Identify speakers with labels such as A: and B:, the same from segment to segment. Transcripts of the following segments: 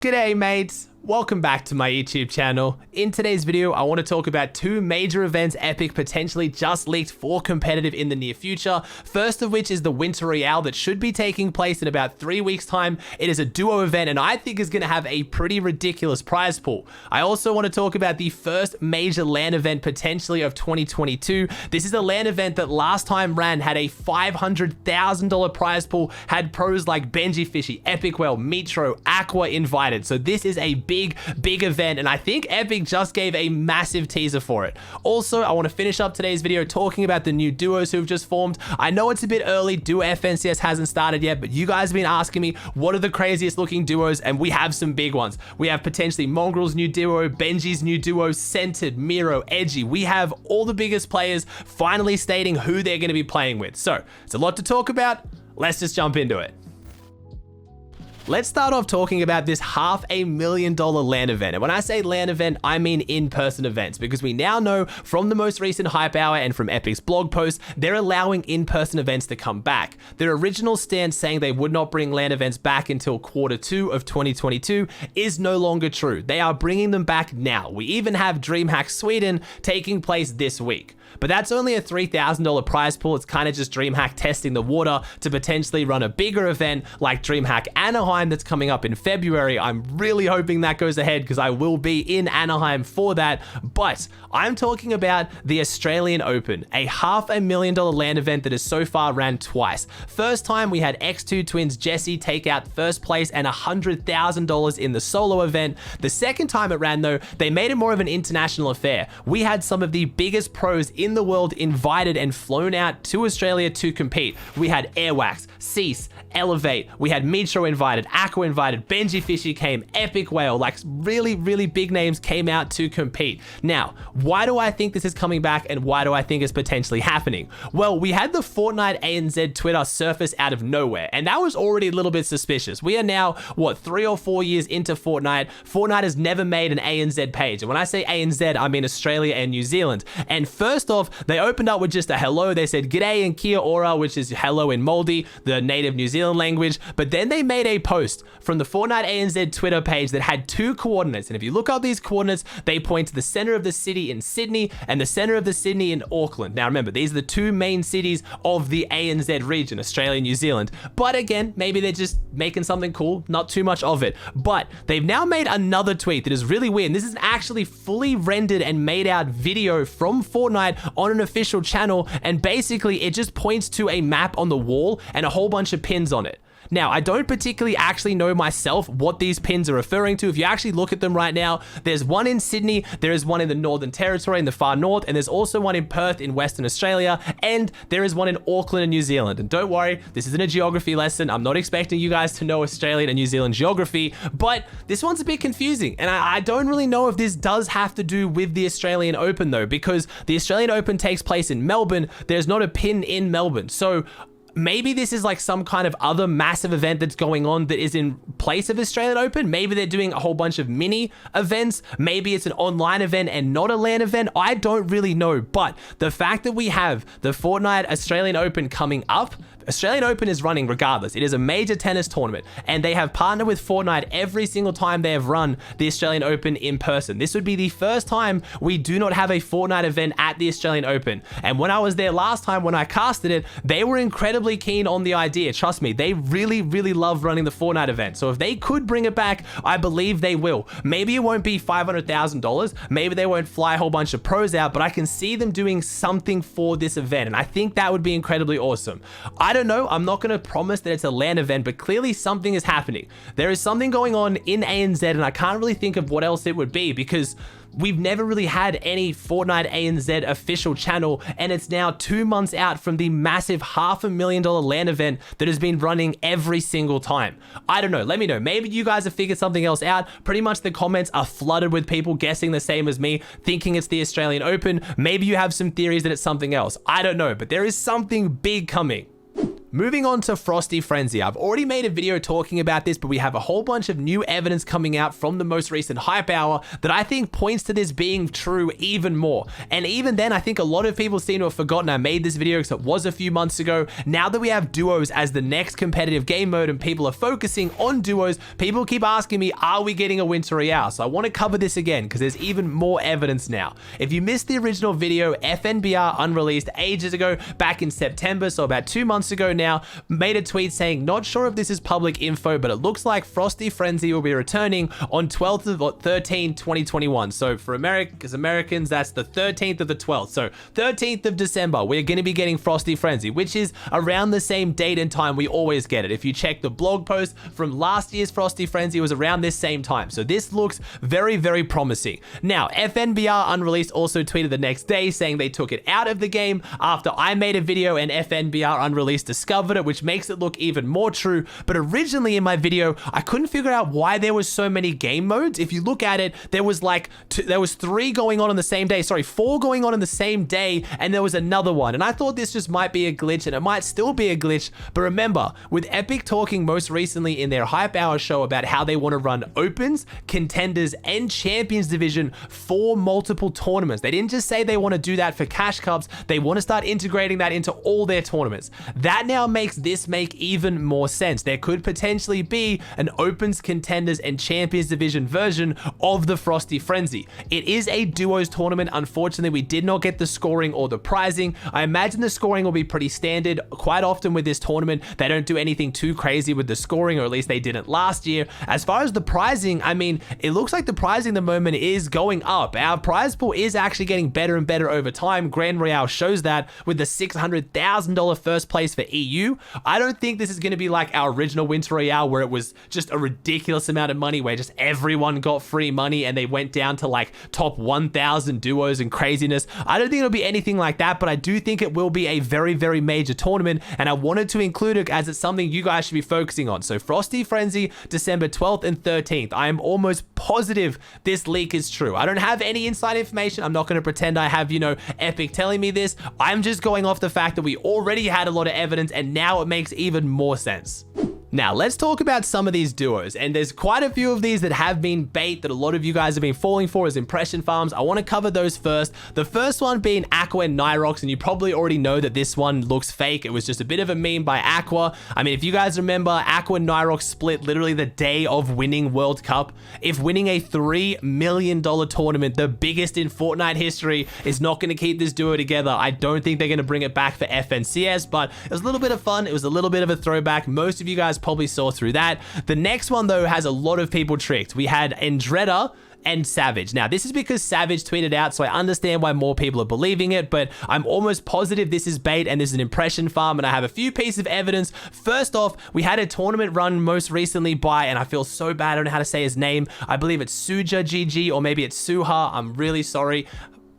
A: G'day mates, welcome back to my YouTube channel. In today's video, I want to talk about two major events Epic potentially just leaked for competitive in the near future. First of which is the Winter Royale that should be taking place in about 3 weeks time. It is a duo event and I think is going to have a pretty ridiculous prize pool. I also want to talk about the first major LAN event potentially of 2022. This is a LAN event that last time ran had a $500,000 prize pool, had pros like Benji Fishy, Epic Well, Metro, Aqua invited. So this is a big event and I think Epic just gave a massive teaser for it. Also, I want to finish up today's video talking about the new duos who've just formed. I know it's a bit early, Duo FNCS hasn't started yet, but you guys have been asking me what are the craziest looking duos, and we have some big ones. We have potentially Mongrel's new duo, Benji's new duo, Centered, Miro, Edgy. We have all the biggest players finally stating who they're going to be playing with. So it's a lot to talk about. Let's just jump into it. Let's start off talking about this $500,000 LAN event. And when I say LAN event, I mean in-person events, because we now know from the most recent hype hour and from Epic's blog post, they're allowing in-person events to come back. Their original stance saying they would not bring LAN events back until Q2 of 2022 is no longer true. They are bringing them back now. We even have DreamHack Sweden taking place this week. But that's only a $3,000 prize pool. It's kind of just DreamHack testing the water to potentially run a bigger event like DreamHack Anaheim that's coming up in February. I'm really hoping that goes ahead because I will be in Anaheim for that. But I'm talking about the Australian Open, a $500,000 LAN event that has so far ran twice. First time we had X2 twins Jesse take out first place and $100,000 in the solo event. The second time it ran though, they made it more of an international affair. We had some of the biggest pros in the world invited and flown out to Australia to compete. We had Airwax, Cease, Elevate, we had Metro invited, Aqua invited, Benji Fishy came, Epic Whale, like really big names came out to compete. Now, why do I think this is coming back and why do I think it's potentially happening? Well, we had the Fortnite ANZ Twitter surface out of nowhere, and that was already a little bit suspicious. We are now, what, 3 or 4 years into Fortnite. Fortnite has never made an ANZ page, and when I say ANZ, I mean Australia and New Zealand. And first off, they opened up with just a hello. They said g'day in Kia Ora, which is hello in Moldy, the native New Zealand language. But then they made a post from the Fortnite ANZ Twitter page that had 2 coordinates. And if you look up these coordinates, they point to the center of the city in Sydney and the center of the Sydney in Auckland. Now remember, these are the 2 main cities of the ANZ region, Australia and New Zealand. But again, maybe they're just making something cool, not too much of it. But they've now made another tweet that is really weird. And this is actually fully rendered and made out video from Fortnite on an official channel, and basically it just points to a map on the wall and a whole bunch of pins on it. Now, I don't particularly actually know myself what these pins are referring to. If you actually look at them right now, there's one in Sydney, there is one in the Northern Territory in the far north, and there's also one in Perth in Western Australia, and there is one in Auckland in New Zealand. And don't worry, this isn't a geography lesson. I'm not expecting you guys to know Australian and New Zealand geography, but this one's a bit confusing. And I don't really know if this does have to do with the Australian Open though, because the Australian Open takes place in Melbourne. There's not a pin in Melbourne. So maybe this is like some kind of other massive event that's going on that is in place of Australian Open. Maybe they're doing a whole bunch of mini events. Maybe it's an online event and not a LAN event. I don't really know. But the fact that we have the Fortnite Australian Open coming up, Australian Open is running regardless. It is a major tennis tournament and they have partnered with Fortnite every single time they have run the Australian Open in person. This would be the first time we do not have a Fortnite event at the Australian Open. And when I was there last time, when I casted it, they were incredibly keen on the idea. Trust me, they really love running the Fortnite event. So if they could bring it back, I believe they will. Maybe it won't be $500,000. Maybe they won't fly a whole bunch of pros out, but I can see them doing something for this event. And I think that would be incredibly awesome. I don't know. I'm not going to promise that it's a LAN event, but clearly something is happening. There is something going on in ANZ and I can't really think of what else it would be because we've never really had any Fortnite ANZ official channel, and it's now 2 months out from the massive $500,000 LAN event that has been running every single time. I don't know. Let me know. Maybe you guys have figured something else out. Pretty much the comments are flooded with people guessing the same as me, thinking it's the Australian Open. Maybe you have some theories that it's something else. I don't know, but there is something big coming. Moving on to Frosty Frenzy. I've already made a video talking about this, but we have a whole bunch of new evidence coming out from the most recent hype hour that I think points to this being true even more. And even then, I think a lot of people seem to have forgotten I made this video because it was a few months ago. Now that we have duos as the next competitive game mode and people are focusing on duos, people keep asking me, are we getting a Winter Royale? So I want to cover this again because there's even more evidence now. If you missed the original video, FNBR unreleased ages ago, back in September, so about 2 months ago now, made a tweet saying, not sure if this is public info, but it looks like Frosty Frenzy will be returning on 12th of 13, 2021. So for Americans, that's the 13th of the 12th. So 13th of December, we're going to be getting Frosty Frenzy, which is around the same date and time we always get it. If you check the blog post from last year's Frosty Frenzy, it was around this same time. So this looks very, very promising. Now, FNBR Unreleased also tweeted the next day saying they took it out of the game after I made a video and FNBR Unreleased discovered it, which makes it look even more true. But originally in my video, I couldn't figure out why there was so many game modes. If you look at it, there was like there was 3 going on the same day. Sorry, 4 going on the same day, and there was another one. And I thought this just might be a glitch, and it might still be a glitch. But remember, with Epic talking most recently in their hype hour show about how they want to run opens, contenders, and champions division for multiple tournaments. They didn't just say they want to do that for cash cups. They want to start integrating that into all their tournaments. That now makes this make even more sense. There could potentially be an opens, contenders, and champions division version of the Frosty Frenzy. It is a duos tournament. Unfortunately, we did not get the scoring or the prizing. I imagine the scoring will be pretty standard. Quite often with this tournament, they don't do anything too crazy with the scoring, or at least they didn't last year. As far as the prizing, I mean, it looks like the prizing at the moment is going up. Our prize pool is actually getting better and better over time. Grand Royale shows that with the $600,000 first place for EU. I don't think this is going to be like our original Winter Royale where it was just a ridiculous amount of money where just everyone got free money and they went down to like top 1,000 duos and craziness. I don't think it'll be anything like that, but I do think it will be a very, very major tournament, and I wanted to include it as it's something you guys should be focusing on. So Frosty Frenzy, December 12th and 13th. I am almost positive this leak is true. I don't have any inside information. I'm not going to pretend I have, Epic telling me this. I'm just going off the fact that we already had a lot of evidence, and now it makes even more sense. Now, let's talk about some of these duos, and there's quite a few of these that have been bait that a lot of you guys have been falling for as impression farms. I want to cover those first. The first one being Aqua and Nyrox, and you probably already know that this one looks fake. It was just a bit of a meme by Aqua. I mean, if you guys remember, Aqua and Nyrox split literally the day of winning World Cup. If winning a $3 million tournament, the biggest in Fortnite history, is not going to keep this duo together, I don't think they're going to bring it back for FNCS, but it was a little bit of fun. It was a little bit of a throwback. Most of you guys probably saw through that. The next one though has a lot of people tricked. We had Andretta and Savage. Now, this is because Savage tweeted out, so I understand why more people are believing it, but I'm almost positive this is bait and this is an impression farm, and I have a few pieces of evidence. First off, we had a tournament run most recently by, and I feel so bad, I don't know how to say his name. I believe it's Suja GG, or maybe it's Suha. I'm really sorry.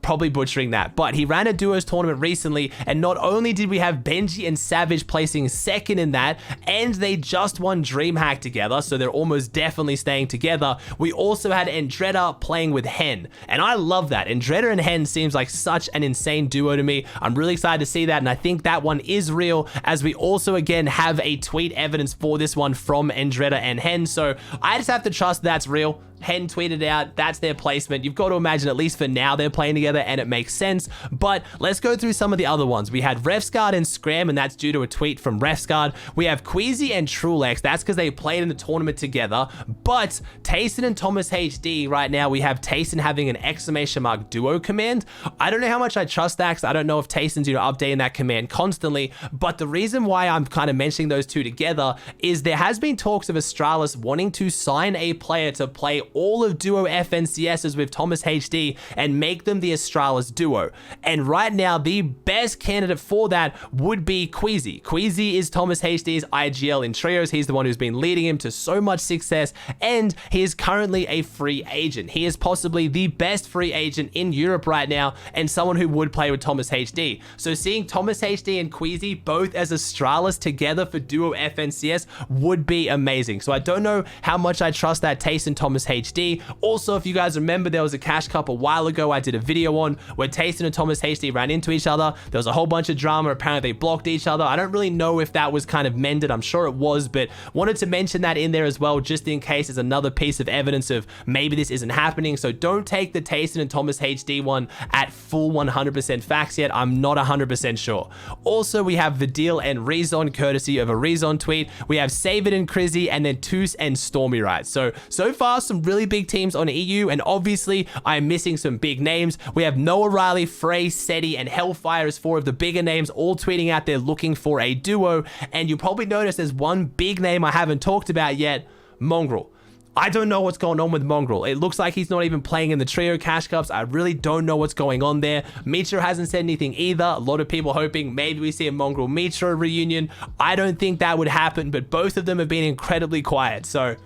A: Probably butchering that, but he ran a duos tournament recently, and not only did we have Benji and Savage placing second in that, and they just won DreamHack together, so they're almost definitely staying together. We also had Andretta playing with Hen, and I love that. Andretta and Hen seems like such an insane duo to me. I'm really excited to see that, and I think that one is real, as we also again have a tweet evidence for this one from Andretta and Hen, so I just have to trust that's real. Hen tweeted out, that's their placement. You've got to imagine, at least for now, they're playing together and it makes sense. But let's go through some of the other ones. We had Refsguard and Scram, and that's due to a tweet from Refsguard. We have Queasy and Trulex. That's because they played in the tournament together. But Tayson and Thomas HD, right now, we have Tayson having an exclamation mark duo command. I don't know how much I trust that, because I don't know if Tayson's updating that command constantly. But the reason why I'm kind of mentioning those two together is there has been talks of Astralis wanting to sign a player to play all of duo FNCSs with Thomas HD and make them the Astralis duo. And right now, the best candidate for that would be Queasy. Queasy is Thomas HD's IGL in trios. He's the one who's been leading him to so much success, and he is currently a free agent. He is possibly the best free agent in Europe right now, and someone who would play with Thomas HD. So seeing Thomas HD and Queasy both as Astralis together for duo FNCS would be amazing. So I don't know how much I trust that Tayson Thomas HD HD. Also, if you guys remember, there was a Cash Cup a while ago I did a video on where Tastin and Thomas HD ran into each other. There was a whole bunch of drama. Apparently they blocked each other. I don't really know if that was kind of mended. I'm sure it was, but wanted to mention that in there as well, just in case it's another piece of evidence of maybe this isn't happening. So don't take the Tastin and Thomas HD one at full 100% facts yet. I'm not 100% sure. Also, we have Vidil and Rezon, courtesy of a Rezon tweet. We have Save It and Crizzy, and then Toos and Stormy Right. So far, some really big teams on EU, and obviously, I'm missing some big names. We have Noah Riley, Frey, Seti, and Hellfire as four of the bigger names, all tweeting out there looking for a duo. And you probably noticed there's one big name I haven't talked about yet, Mongrel. I don't know what's going on with Mongrel. It looks like he's not even playing in the trio Cash Cups. I really don't know what's going on there. Mitra hasn't said anything either. A lot of people hoping maybe we see a Mongrel Mitra reunion. I don't think that would happen, but both of them have been incredibly quiet. So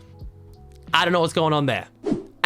A: I don't know what's going on there.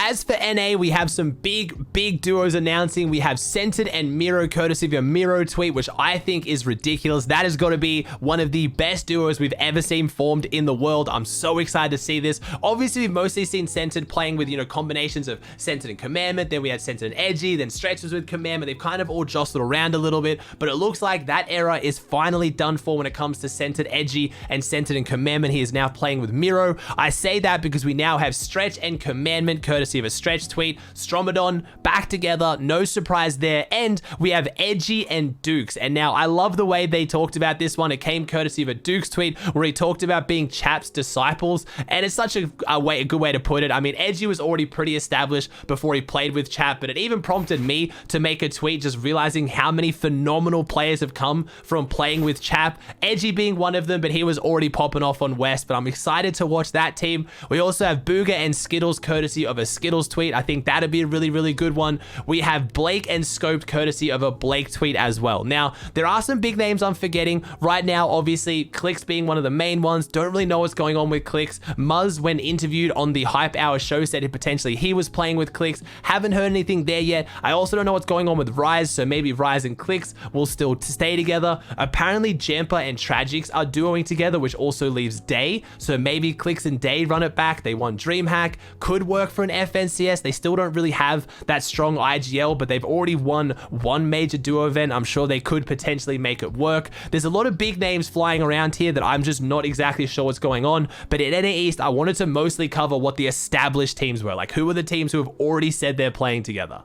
A: As for NA, we have some big duos announcing. We have Centered and Miro, courtesy of a Miro tweet, which I think is ridiculous. That has got to be one of the best duos we've ever seen formed in the world. I'm so excited to see this. Obviously, we've mostly seen Centered playing with, combinations of Centered and Commandment. Then we had Centered and Edgy, then Stretches with Commandment. They've kind of all jostled around a little bit, but it looks like that era is finally done for when it comes to Centered, Edgy, and Centered and Commandment. He is now playing with Miro. I say that because we now have Stretch and Commandment, courtesy of a Stretch tweet. Stromedon back together, no surprise there. And we have Edgy and Dukes. And now I love the way they talked about this one. It came courtesy of a Dukes tweet where he talked about being Chap's disciples, and it's such a good way to put it. I mean, Edgy was already pretty established before he played with Chap, but it even prompted me to make a tweet just realizing how many phenomenal players have come from playing with Chap, Edgy being one of them, but he was already popping off on West. But I'm excited to watch that team. We also have Booga and Skittles, courtesy of a Skittles tweet. I think that'd be a really good one. We have Blake and Scoped, courtesy of a Blake tweet as well. Now, there are some big names I'm forgetting right now. Obviously, Clicks being one of the main ones. Don't really know what's going on with Clicks. Muzz, when interviewed on the Hype Hour show, said potentially he was playing with Clicks. Haven't heard anything there yet. I also don't know what's going on with Rise, so maybe Rise and Clicks will still stay together. Apparently, Jamper and Tragics are duoing together, which also leaves Day. So maybe Clicks and Day run it back. They won DreamHack. Could work for an FNCS. They still don't really have that strong IGL, but they've already won one major duo event. I'm sure they could potentially make it work. There's a lot of big names flying around here that I'm just not exactly sure what's going on. But in NA East, I wanted to mostly cover what the established teams were. Like, who are the teams who have already said they're playing together?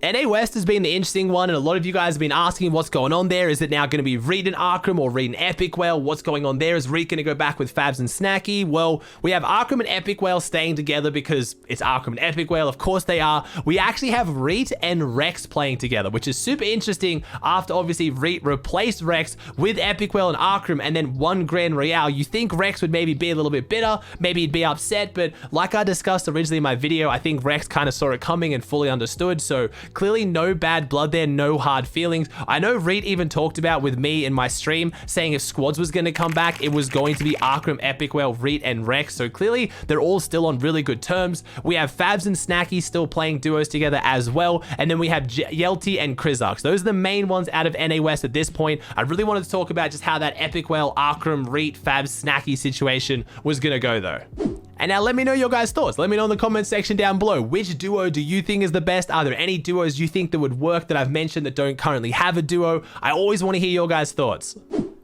A: NA West has been the interesting one, and a lot of you guys have been asking what's going on there. Is it now going to be Reed and Arkram or Reed and Epic Whale? What's going on there? Is Reed going to go back with Fabs and Snacky? Well, we have Arkram and Epic Whale staying together because it's Arkram and Epic Whale. Of course they are. We actually have Reed and Rex playing together, which is super interesting after obviously Reed replaced Rex with Epic Whale and Arkram and then won Grand Royale. You think Rex would maybe be a little bit bitter, maybe he'd be upset, but like I discussed originally in my video, I think Rex kind of saw it coming and fully understood. So clearly no bad blood there, no hard feelings. I know Reed even talked about with me in my stream saying if Squads was going to come back, it was going to be Arkram, Epic Whale, Reed, and Rex. So clearly they're all still on really good terms. We have Fabs and Snacky still playing duos together as well. And then we have Yelty and Krizarks. Those are the main ones out of NA West at this point. I really wanted to talk about just how that Epic Whale, Arkram, Reed, Fabs, Snacky situation was going to go though. And now let me know your guys' thoughts. Let me know in the comment section down below. Which duo do you think is the best? Are there any duos you think that would work that I've mentioned that don't currently have a duo? I always want to hear your guys' thoughts.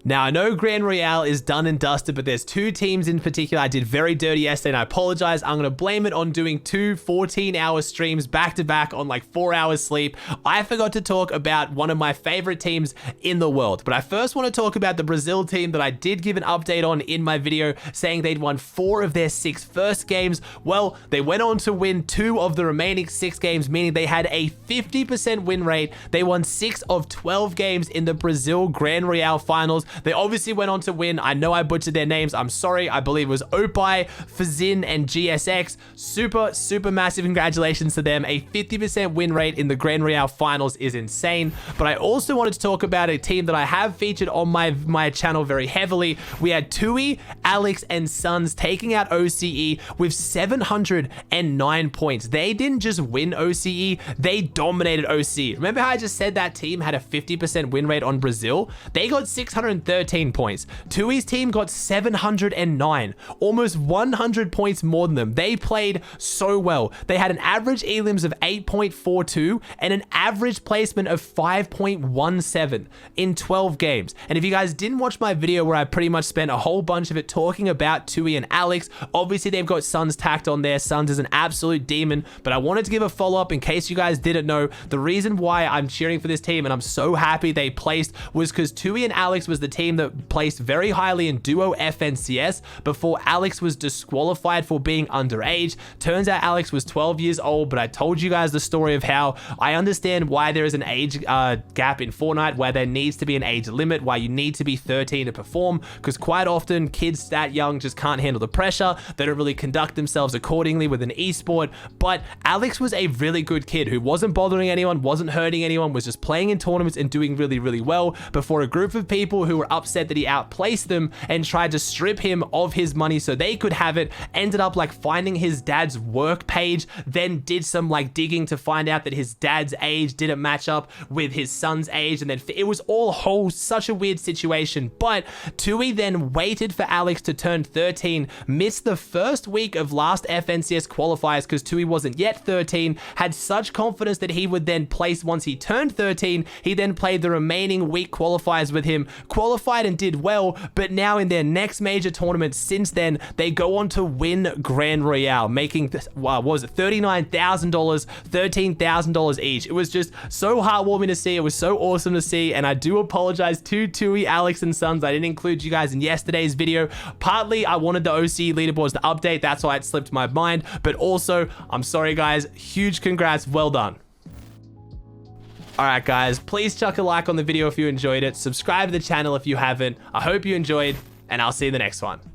A: Now, I know Grand Royale is done and dusted, but there's two teams in particular I did very dirty yesterday, and I apologize. I'm going to blame it on doing two 14-hour streams back-to-back on like 4 hours sleep. I forgot to talk about one of my favorite teams in the world, but I first want to talk about the Brazil team that I did give an update on in my video, saying they'd won 4 of their 6 first games. Well, they went on to win 2 of the remaining 6 games, meaning they had a 50% win rate. They won 6 of 12 games in the Brazil Grand Royale finals. They obviously went on to win. I know I butchered their names. I'm sorry. I believe it was Opai, Fazin, and GSX. Super massive congratulations to them. A 50% win rate in the Grand Royale finals is insane. But I also wanted to talk about a team that I have featured on my channel very heavily. We had Tui Alex and Sons taking out OCE with 709 points. They didn't just win OCE, they dominated OCE. Remember how I just said that team had a 50% win rate on Brazil? They got 613 points. Tui's team got 709, almost 100 points more than them. They played so well. They had an average elims of 8.42 and an average placement of 5.17 in 12 games. And if you guys didn't watch my video where I pretty much spent a whole bunch of it talking about Tui and Alex, obviously they've got Sons tacked on there. Sons is an absolute demon, but I wanted to give a follow-up in case you guys didn't know. The reason why I'm cheering for this team and I'm so happy they placed was because Tui and Alex was the team that placed very highly in duo FNCS before Alex was disqualified for being underage. Turns out Alex was 12 years old, but I told you guys the story of how I understand why there is an age gap in Fortnite, where there needs to be an age limit, why you need to be 13 to perform, because quite often kids that young just can't handle the pressure. They don't really conduct themselves accordingly with an esport. But Alex was a really good kid who wasn't bothering anyone, wasn't hurting anyone, was just playing in tournaments and doing really, really well before a group of people who were upset that he outplaced them and tried to strip him of his money so they could have it, ended up like finding his dad's work page, then did some like digging to find out that his dad's age didn't match up with his son's age, and then it was all such a weird situation. But Tui then waited for Alex to turn 13, missed the first week of last FNCS qualifiers because Tui wasn't yet 13, had such confidence that he would then place once he turned 13. He then played the remaining week qualifiers with him, qualified and did well, but now in their next major tournament since then, they go on to win Grand Royale, making, what was it, $39,000, $13,000 each. It was just so heartwarming to see. It was so awesome to see, and I do apologize to Tui, Alex, and Sons. I didn't include you guys in yesterday's video. Partly, I wanted the OC leaderboards to update. That's why it slipped my mind, but also, I'm sorry, guys. Huge congrats. Well done. Alright guys, please chuck a like on the video if you enjoyed it. Subscribe to the channel if you haven't. I hope you enjoyed, and I'll see you in the next one.